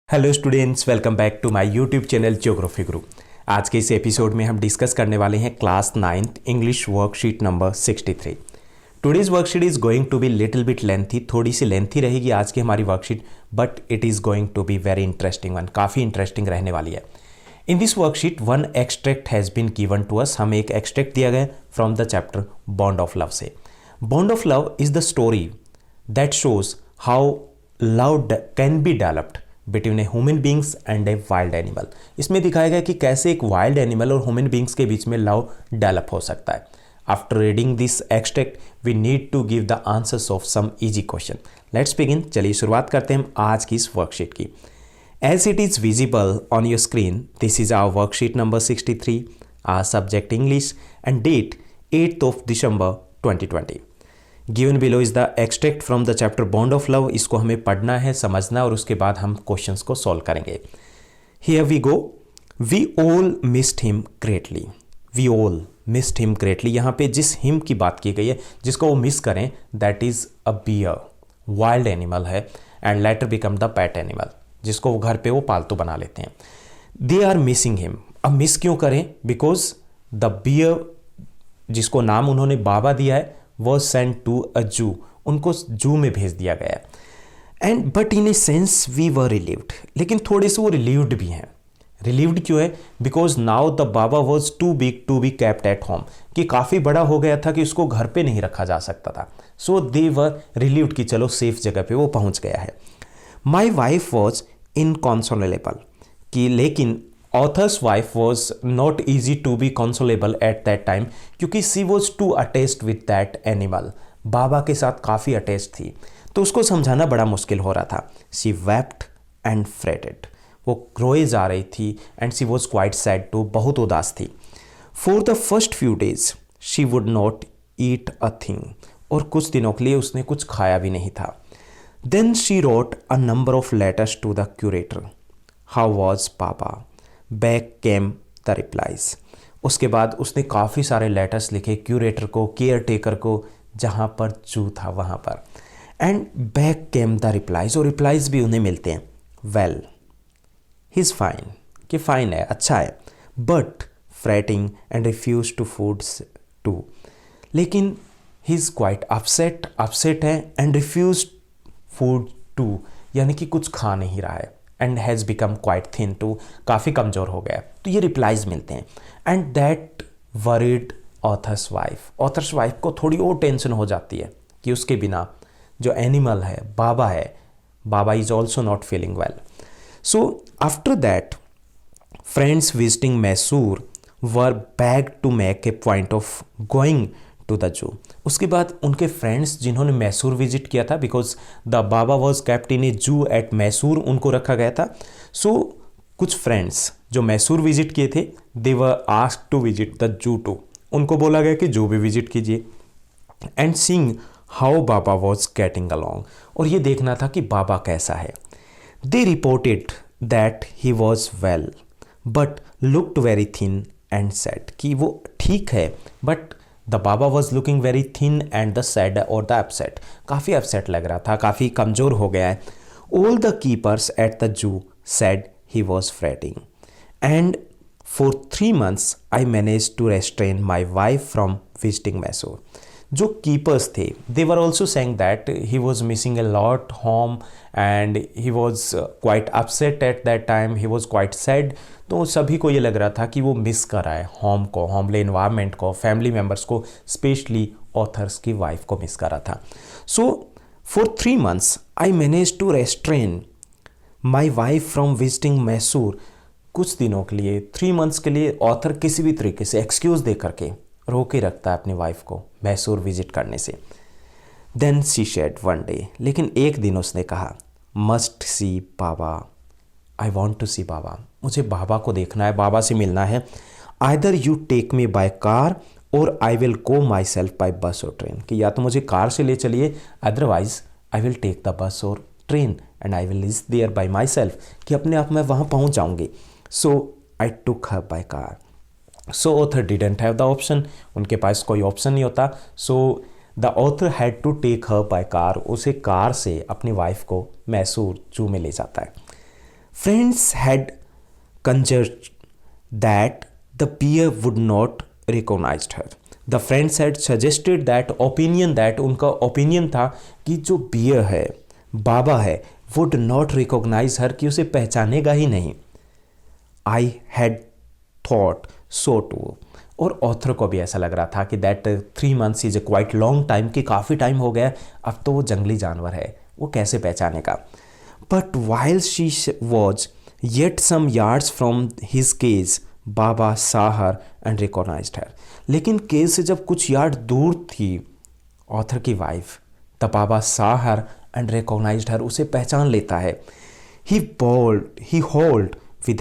Hello students, welcome back to my YouTube channel geography Guru. आज के इस एपिसोड में हम डिस्कस करने वाले हैं class 9th English worksheet number 63। Today's worksheet is going to be little bit lengthy, थोड़ी सी लेंथी रहेगी आज की हमारी worksheet, but it is going to be very interesting one, काफ़ी इंटरेस्टिंग रहने वाली है। In this worksheet one extract has been given to us, हमें एक एक्सट्रैक्ट दिया गया from the chapter bond of love से। Bond of love is the story that shows how love can be developed between a human beings and a wild animal. इसमें दिखाया गया कि कैसे एक वाइल्ड एनिमल और ह्यूमन बींग्स के बीच में लव डेवलप हो सकता है। After reading this extract we need to give the answers of some easy question. Let's begin. चलिए शुरुआत करते हैं हम आज की इस वर्कशीट की। As it is visible on your screen, this is our worksheet number 63, our subject English and date 8th of December 2020। Given below is the extract from the chapter bond of love. इसको हमें पढ़ना है, समझना, और उसके बाद हम questions को सॉल्व करेंगे। Here we go. We all missed him greatly. We all missed him greatly. यहाँ पे जिस हिम की बात की गई है, जिसको वो मिस करें, that is a bear, wild animal है, and later become the pet animal, जिसको वो घर पे वो पालतू बना लेते हैं। They are missing him. अब मिस क्यों करें? बिकॉज द बियर, जिसको नाम उन्होंने बाबा दिया है, was sent to a zoo, उनको जू में भेज दिया गया। And but in a sense we were relieved, लेकिन थोड़े से वो रिलीव्ड भी हैं। रिलीव्ड क्यों है? Because now the Baba was too big to be kept at home, कि काफ़ी बड़ा हो गया था कि उसको घर पे नहीं रखा जा सकता था। सो दे वर रिलीव्ड कि चलो सेफ जगह पे वो पहुंच गया है। माई वाइफ वॉज इनकॉन्सोलेबल, कि लेकिन author's wife was not easy to be consolable at that time, क्योंकि she was too attached with that animal. Baba के साथ काफ़ी अटैच थी, तो उसको समझाना बड़ा मुश्किल हो रहा था। सी वेप्ट एंड फ्रेटेड, वो रोए जा रही थी, and she was quite sad too, बहुत उदास थी। For the first few days she would not eat a thing, और कुछ दिनों के लिए उसने कुछ खाया भी नहीं था। Then she wrote a number of letters to the curator. How was papa? Back came the replies. उसके बाद उसने काफ़ी सारे लेटर्स लिखे क्यूरेटर को, केयर टेकर को, जहाँ पर जू था वहाँ पर। And back came the replies, और रिप्लाइज भी उन्हें मिलते हैं। वेल ही इज़ फाइन, कि फाइन है, अच्छा है, but fretting and refuse to foods too, लेकिन he is quite upset, upset है, एंड रिफ्यूज फूड टू, यानी कि कुछ खा नहीं रहा है। And has become quite thin too, काफ़ी कमज़ोर हो गया। तो ये रिप्लाइज मिलते हैं। And that worried author's wife. Authors wife को थोड़ी और टेंशन हो जाती है कि उसके बिना जो एनिमल है, बाबा है, Baba is also not feeling well. So after that friends visiting Mysore were begged to make a point of going to the zoo. उसके बाद उनके फ्रेंड्स जिन्होंने मैसूर विजिट किया था, because the Baba was kept in a zoo at Mysore, उनको रखा गया था। सो कुछ फ्रेंड्स जो मैसूर विजिट किए थे, they were asked to visit the zoo too, उनको बोला गया कि जू भी विजिट कीजिए। And seeing how Baba was getting along, और ये देखना था कि बाबा कैसा है। They reported that he was well but looked very thin and sad, कि वो ठीक है, but the Baba was looking very thin and the sad और द अपसेट, काफ़ी अपसेट लग रहा था, काफ़ी कमज़ोर हो गया है। All the keepers at the zoo said he was fretting, and for 3 months I manage to restrain my wife from visiting Mysore. जो कीपर्स थे, they were also saying that he was missing a lot home, and he was quite upset at that time, he was quite sad. तो सभी को ये लग रहा था कि वो मिस कर रहा है होम को, होमले इन्वायरमेंट को, फैमिली मेम्बर्स को, स्पेशली ऑथर्स की वाइफ को मिस कर रहा था। So for 3 months I manage to restrain my wife from visiting Mysore. कुछ दिनों के लिए, 3 months के लिए, ऑथर किसी भी तरीके से एक्सक्यूज़ दे करके रोक के रखता है अपनी वाइफ को मैसूर विजिट करने से। Then she said one day, लेकिन एक दिन उसने कहा, must see Baba, I want to see Baba, मुझे बाबा को देखना है, बाबा से मिलना है। Either you take me by car और I will go myself by bus और ट्रेन, कि या तो मुझे कार से ले चलिए, otherwise I will take the bus और train and I will reach there by myself, कि अपने आप मैं वहाँ पहुँच जाऊँगी। So I took her by car. So author didn't have the option, उनके पास कोई ऑप्शन नहीं होता। So the author had to take her by car, उसे कार से अपनी वाइफ को मैसूर जू में ले जाता है। Friends had conjectured that the peer would not recognize her. The friends had suggested that opinion, that उनका ओपिनियन था कि जो बियर है, बाबा है, would not recognize her, कि उसे पहचानेगा ही नहीं. I had thought so too. और ऑथर को भी ऐसा लग रहा था कि that 3 months is a quite long time, कि काफ़ी टाइम हो गया, अब तो वो जंगली जानवर है, वो कैसे पहचानेगा. But while she was yet some yards from his cage, Baba saw her and recognized her. लेकिन केज से जब कुछ यार्ड दूर थी ऑथर की wife, the Baba saw her and recognized her, उसे पहचान लेता है. he hauled with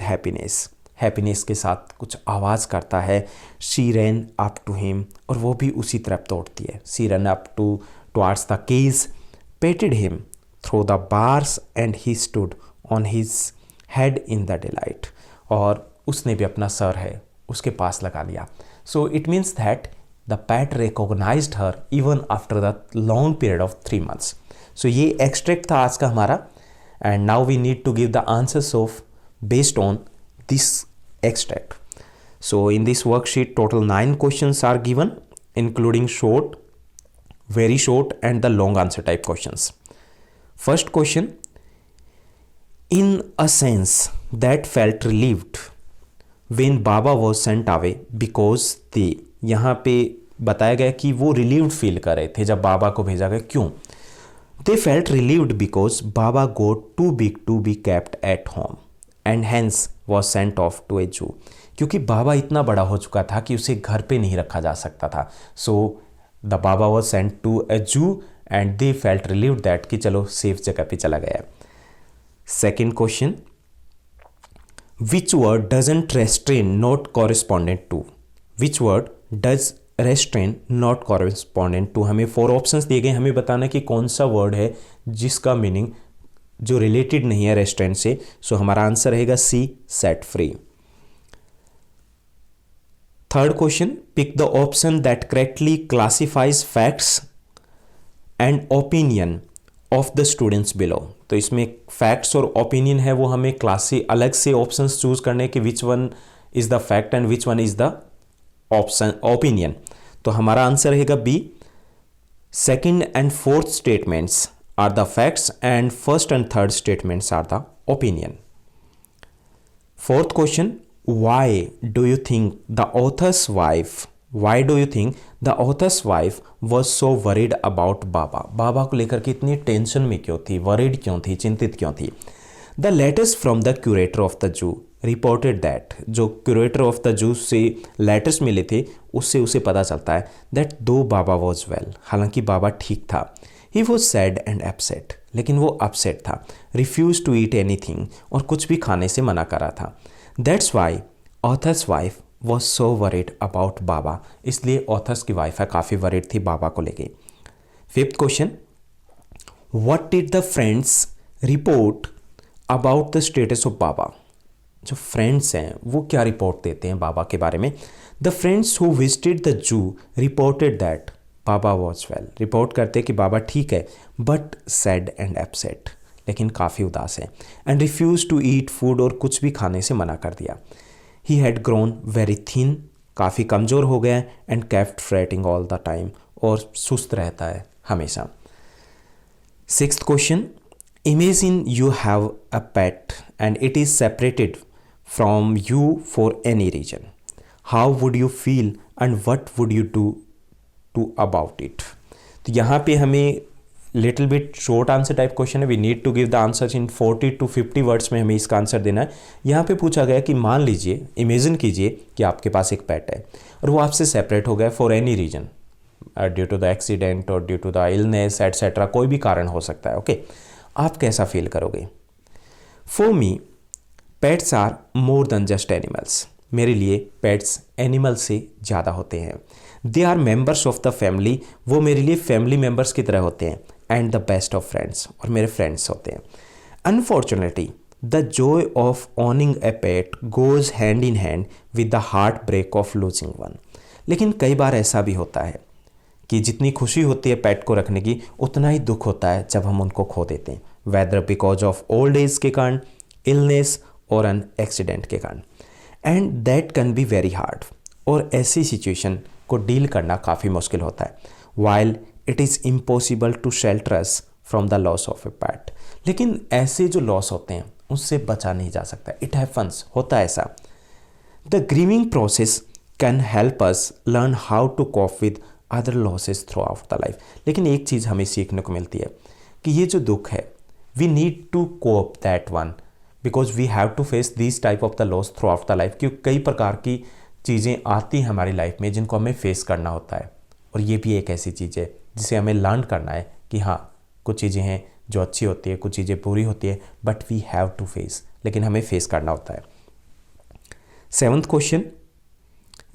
happiness के साथ कुछ आवाज़ करता है. she ran up to him, और वो भी उसी तरफ दौड़ती है. she ran up towards the cage, patted him through the bars and he stood on his head in the delight. और उसने भी अपना सर है उसके पास लगा लिया. So it means that the pet recognized her even after the long period of 3 months. So ये एक्सट्रैक्ट था आज का हमारा. And now we need to give the answers of based on this extract. So in this worksheet total 9 questions are given, including short, very short and the long answer type questions. First question, in a sense that felt relieved when Baba was sent away because they, यहाँ पे बताया गया कि वो relieved feel कर रहे थे जब बाबा को भेजा गया. क्यों? They felt relieved because Baba got too big to be kept at home and hence was sent off to a zoo. क्योंकि बाबा इतना बड़ा हो चुका था कि उसे घर पे नहीं रखा जा सकता था. So the Baba was sent to a zoo and they felt relieved that कि चलो सेफ जगह पे चला गया. Second question, which word doesn't restrain not correspondent to. Which word does restrain not correspondent to. हमें 4 ऑप्शंस दिए गए, हमें बताना कि कौन सा वर्ड है जिसका मीनिंग जो रिलेटेड नहीं है रेस्ट्रेंट से. सो हमारा आंसर रहेगा C, set free. Third question, pick the option that correctly classifies facts and opinion of the students below. तो इसमें फैक्ट्स और ओपिनियन है, वो हमें अलग से ऑप्शंस चूज करने के which one is the fact and which one is the option opinion. तो हमारा आंसर रहेगा B. Second and fourth statements are the facts and first and third statements are the opinion. Fourth question, why do you think the author's wife was so worried about Baba? बाबा को लेकर के इतनी tension में क्यों थी, worried क्यों थी, चिंतित क्यों थी? The letters from the curator of the zoo reported that, जो curator of the zoo से letters मिले थे उससे उसे पता चलता है that though Baba was well, हालांकि बाबा ठीक था. He was sad and upset, लेकिन वो अपसेट था. Refused to eat anything, और कुछ भी खाने से मना कर रहा था. That's why author's wife was so worried about Baba. इसलिए author's की वाइफ है काफ़ी worried थी बाबा को लेके. Fifth question, what did the friends report about the status of Baba? जो फ्रेंड्स हैं वो क्या रिपोर्ट देते हैं बाबा के बारे में? The friends who visited the zoo reported that Baba was well. Report करते कि बाबा ठीक है बट सैड एंड अपसेट, लेकिन काफ़ी उदास है. And refuse to eat food, और कुछ भी खाने से मना कर दिया. He had grown very thin, काफ़ी कमज़ोर हो गया. And kept fretting all the time, और सुस्त रहता है हमेशा. Sixth question, imagine you have a pet and it is separated from you for any reason. How would you feel and what would you do about it. तो यहाँ पे हमें little bit short answer type question है. We need to give the answers in 40 to 50 words में हमें इसका answer देना है. यहाँ पे पूछा गया कि मान लीजिए, इमेजिन कीजिए कि आपके पास एक पेट है और वो आपसे सेपरेट हो गया for any reason, due to the accident और due to the illness etcetera, कोई भी कारण हो सकता है. ओके, आप कैसा फील करोगे? For me pets are more than just animals. मेरे लिए पेट्स एनिमल से ज़्यादा होते हैं. They are members of the family, वो मेरे लिए फैमिली मेम्बर्स की तरह होते हैं. And the best of friends, और मेरे फ्रेंड्स होते हैं. Unfortunately the joy of owning a pet goes hand in hand with the heartbreak of losing one. लेकिन कई बार ऐसा भी होता है कि जितनी खुशी होती है पेट को रखने की, उतना ही दुख होता है जब हम उनको खो देते हैं. Whether because of old age के कारण इलनेस और एन एक्सीडेंट के कारण, and that can be very hard. और ऐसी सिचुएशन को डील करना काफ़ी मुश्किल होता है। While it is impossible to shelter us from the loss of a pet. लेकिन ऐसे जो लॉस होते हैं उससे बचा नहीं जा सकता। इट हैपन्स, होता है ऐसा। The grieving process can help us learn how to cope with other losses throughout the life. लेकिन एक चीज़ हमें सीखने को मिलती है कि ये जो दुख है, we need to cope that one, because we have to face this type of the loss throughout the life. क्योंकि कई प्रकार की चीज़ें आती हैं हमारी लाइफ में जिनको हमें फेस करना होता है, और ये भी एक ऐसी चीज़ है जिसे हमें लर्न करना है कि हाँ, कुछ चीज़ें हैं जो अच्छी होती है, कुछ चीज़ें बुरी होती है, but we have to face, लेकिन हमें फेस करना होता है। 7th question,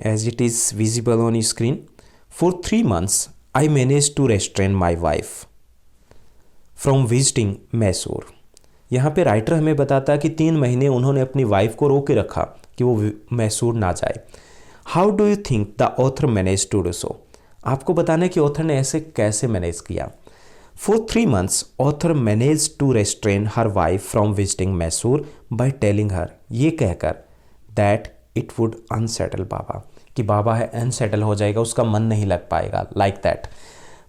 as it is visible on screen, for 3 months I manage to restrain my wife from visiting Mysore. यहाँ पे राइटर हमें बताता है कि 3 महीने उन्होंने अपनी वाइफ को रोके रखा कि वो मैसूर ना जाए। How do you think the author manage to do so? आपको बताना है कि ऑथर ने ऐसे कैसे मैनेज किया। फॉर 3 months author manage to restrain her wife from visiting Mysore by telling her, ये कहकर that it would unsettle Baba, कि बाबा है अनसेटल हो जाएगा, उसका मन नहीं लग पाएगा, like that.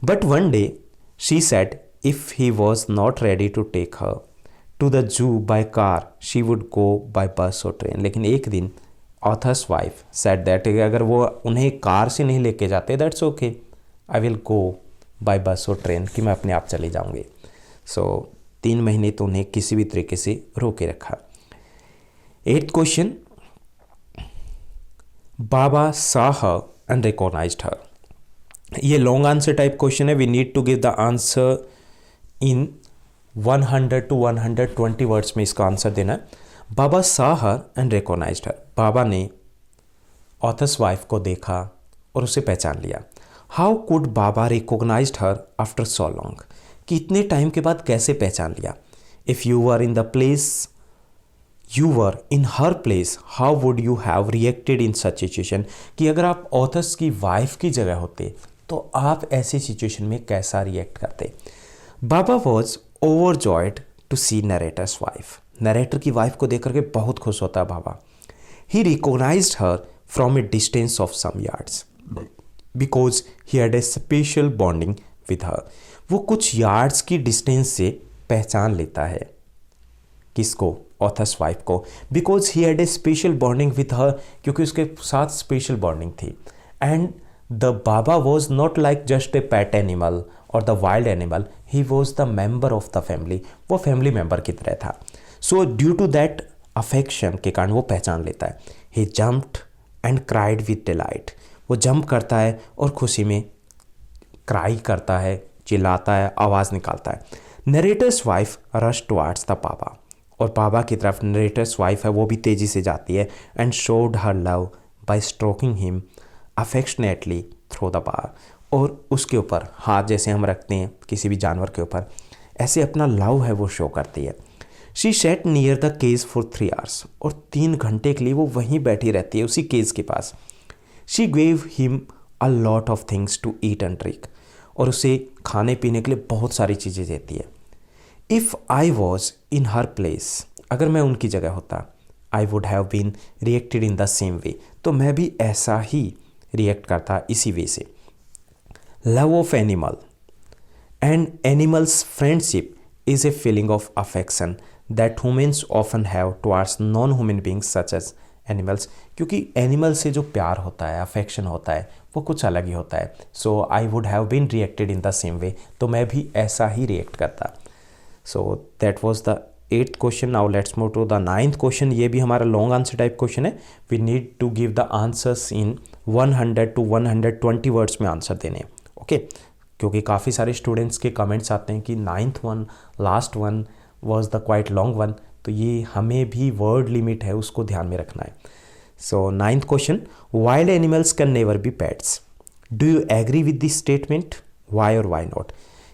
But one day she said if he was not ready to take her to the zoo by car she would go by bus और ट्रेन। लेकिन एक दिन ऑथर्स वाइफ सेड दैट अगर वो उन्हें कार से नहीं लेके जाते, that's okay, I will go by bus और ट्रेन, कि मैं अपने आप चले जाऊंगी। सो 3 महीने तो उन्हें किसी भी तरीके से रोके रखा। 8th question, Baba saw her and recognized her। ये लॉन्ग आंसर टाइप क्वेश्चन है। We need to give the answer in 100 to 120 words में इसका आंसर देना है। बाबा saw her and recognized her। बाबा ने ऑथर्स वाइफ को देखा और उसे पहचान लिया। How could Baba recognized her after so long, कि इतने टाइम के बाद कैसे पहचान लिया। If you were in the place, you were in her place, how would you have reacted in such situation, कि अगर आप ऑथर्स की वाइफ की जगह होते तो आप ऐसी सिचुएशन में कैसा रिएक्ट करते। Baba was overjoyed to see narrator's wife. Narrator की वाइफ को देख करके बहुत खुश होता है Baba. He recognized her from a distance of some yards because he had a special bonding with her. वो कुछ यार्ड्स की डिस्टेंस से पहचान लेता है किसको, ऑथर्स वाइफ को, because he had a special bonding with her, क्योंकि उसके साथ स्पेशल बॉन्डिंग थी। And the Baba was not like just a pet animal और the wild animal, he was the member of the family. वो family member की तरह था। So due to that affection के कारण वो पहचान लेता है। He jumped and cried with delight. वो जंप करता है और खुशी में क्राई करता है, चिल्लाता है, आवाज़ निकालता है। Narrator's wife rush towards the Baba, और बाबा की तरफ नरेटर्स वाइफ है वो भी तेज़ी से जाती है। And showed her love by stroking him affectionately through the bar, और उसके ऊपर हाथ जैसे हम रखते हैं किसी भी जानवर के ऊपर, ऐसे अपना लव है वो शो करती है। She sat near the cage for 3 hours, और 3 घंटे के लिए वो वहीं बैठी रहती है उसी केज के पास। She gave him a lot of things to eat and drink, और उसे खाने पीने के लिए बहुत सारी चीज़ें देती है। If I was in her place, अगर मैं उनकी जगह होता, I would have been reacted in the same way, तो मैं भी ऐसा ही रिएक्ट करता इसी वे से। Love of animal and animals friendship is a feeling of affection that humans often have towards non human beings such as animals, क्योंकि animal से जो प्यार होता है, अफेक्शन होता है, वो कुछ अलग ही होता है। So I would have been reacted in the same way, तो मैं भी ऐसा ही रिएक्ट करता। So that was the 8th question. Now let's move to the 9th question. ये भी हमारा लॉन्ग आंसर टाइप क्वेश्चन है। We need to give the answers in 100 to 120 words में आंसर देने, ओके क्योंकि काफ़ी सारे स्टूडेंट्स के कमेंट्स आते हैं कि 9th one, last one was the quite long one, तो ये हमें भी वर्ड लिमिट है उसको ध्यान में रखना है। So 9th question, wild animals can never be pets, do you agree with this statement, why और वाई नॉट।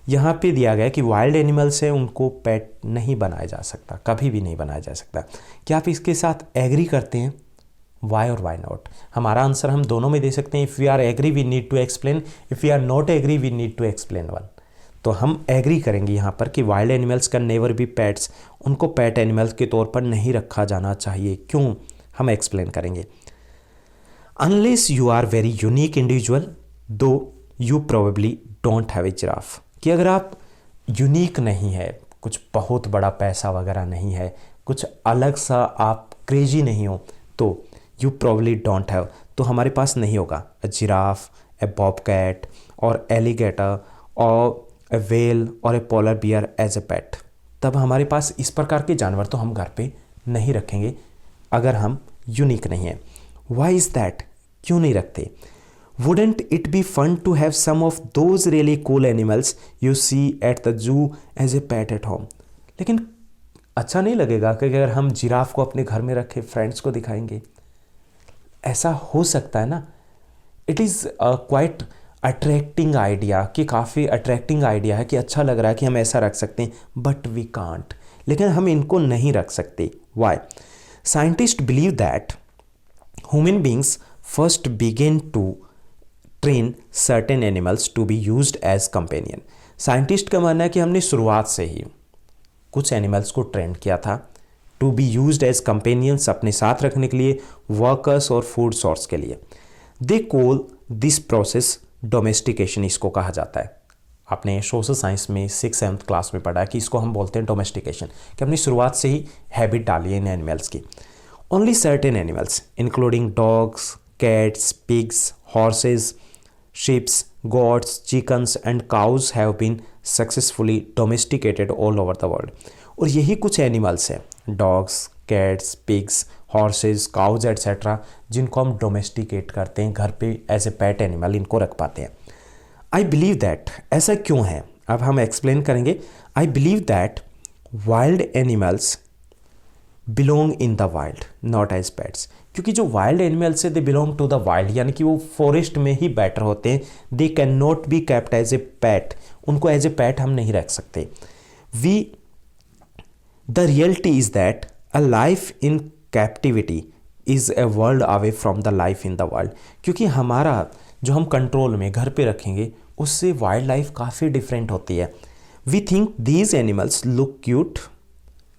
यहाँ पे दिया गया कि वाइल्ड एनिमल्स है उनको पेट नहीं बनाया जा सकता, कभी भी नहीं बनाया जा सकता। क्या आप इसके साथ एग्री करते हैं, वाई और वाई नॉट। हमारा आंसर हम दोनों में दे सकते हैं। If we are agree we need to explain, if we are not agree we need to explain one. तो हम एग्री करेंगे यहाँ पर कि wild animals can never be pets, उनको पेट एनिमल्स के तौर पर नहीं रखा जाना चाहिए। क्यों, हम एक्सप्लेन करेंगे। Unless you are very unique individual though you probably don't have a giraffe, कि अगर आप यूनिक नहीं है, कुछ बहुत बड़ा पैसा वगैरह नहीं है, कुछ अलग सा आप क्रेजी नहीं हो, तो यू प्रोबेबली डोंट हैव, तो हमारे पास नहीं होगा अ जिराफ, ए बॉबकैट और एलिगेटर और ए व्हेल और a polar bear as a pet. तब हमारे पास इस प्रकार के जानवर तो हम घर पे नहीं रखेंगे अगर हम यूनिक नहीं हैं। वाई इज़ दैट, क्यों नहीं रखते? Wouldn't it be fun to have some of those really cool animals you see at the zoo as a pet at home? लेकिन अच्छा नहीं लगेगा कि अगर हम जिराफ को अपने घर में रखें, फ्रेंड्स को दिखाएंगे? ऐसा हो सकता है ना। It is quite attracting idea, कि काफ़ी अट्रैक्टिंग आइडिया है, कि अच्छा लग रहा है कि हम ऐसा रख सकते हैं, बट वी कांट, लेकिन हम इनको नहीं रख सकते। Why? Scientist believe that human beings first begin to train certain animals to be used as companion. Scientist का मानना है कि हमने शुरुआत से ही कुछ एनिमल्स को ट्रेन किया था to be used as companions, अपने साथ रखने के लिए, वर्कर्स और फूड सोर्स के लिए। They call this process domestication, इसको कहा जाता है। आपने सोशल साइंस में 6th-7th क्लास में पढ़ा है कि इसको हम बोलते हैं डोमेस्टिकेशन, कि हमने शुरुआत से ही हैबिट डाली है इन एनिमल्स की। Only certain animals including dogs, cats, pigs, horses, ships, goats, chickens and cows have been successfully domesticated all over the world. और यही कुछ एनिमल्स हैं, dogs, cats, pigs, horses, cows etcetera, जिनको हम डोमेस्टिकेट करते हैं, घर पे एज ए पेट एनिमल इनको रख पाते हैं। आई बिलीव दैट, ऐसा क्यों है अब हम एक्सप्लेन करेंगे। I believe that wild animals belong in the wild not as pets, क्योंकि जो वाइल्ड एनिमल्स है they belong to the wild, यानी कि वो फॉरेस्ट में ही बेटर होते हैं। They can not be kept as a pet, उनको एज ए पेट हम नहीं रख सकते। The reality is that a life in captivity is a world away from the life in the world, क्योंकि हमारा जो हम कंट्रोल में घर पे रखेंगे उससे वाइल्ड लाइफ काफ़ी डिफरेंट होती है। We think these animals look cute,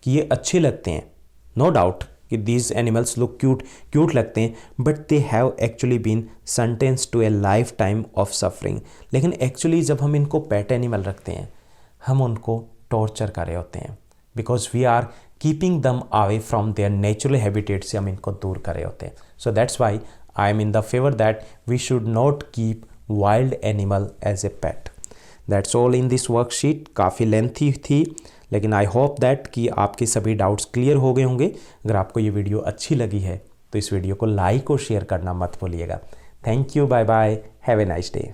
कि ये अच्छे लगते हैं, नो डाउट कि दीज एनिमल्स लुक क्यूट लगते हैं, but they have actually been sentenced to a lifetime of suffering. लेकिन एक्चुअली जब हम इनको पेट एनिमल रखते हैं, हम उनको टॉर्चर कर रहे होते हैं, because we are keeping them away from their natural habitat से हम इनको दूर कर रहे होते हैं। So that's why I am in the favour that we should not keep wild animal as a pet. That's all in this worksheet. काफ़ी lengthy थी, लेकिन आई होप दैट कि आपके सभी डाउट्स क्लियर हो गए होंगे। अगर आपको ये वीडियो अच्छी लगी है तो इस वीडियो को लाइक और शेयर करना मत भूलिएगा। Thank you, bye bye, have a nice day.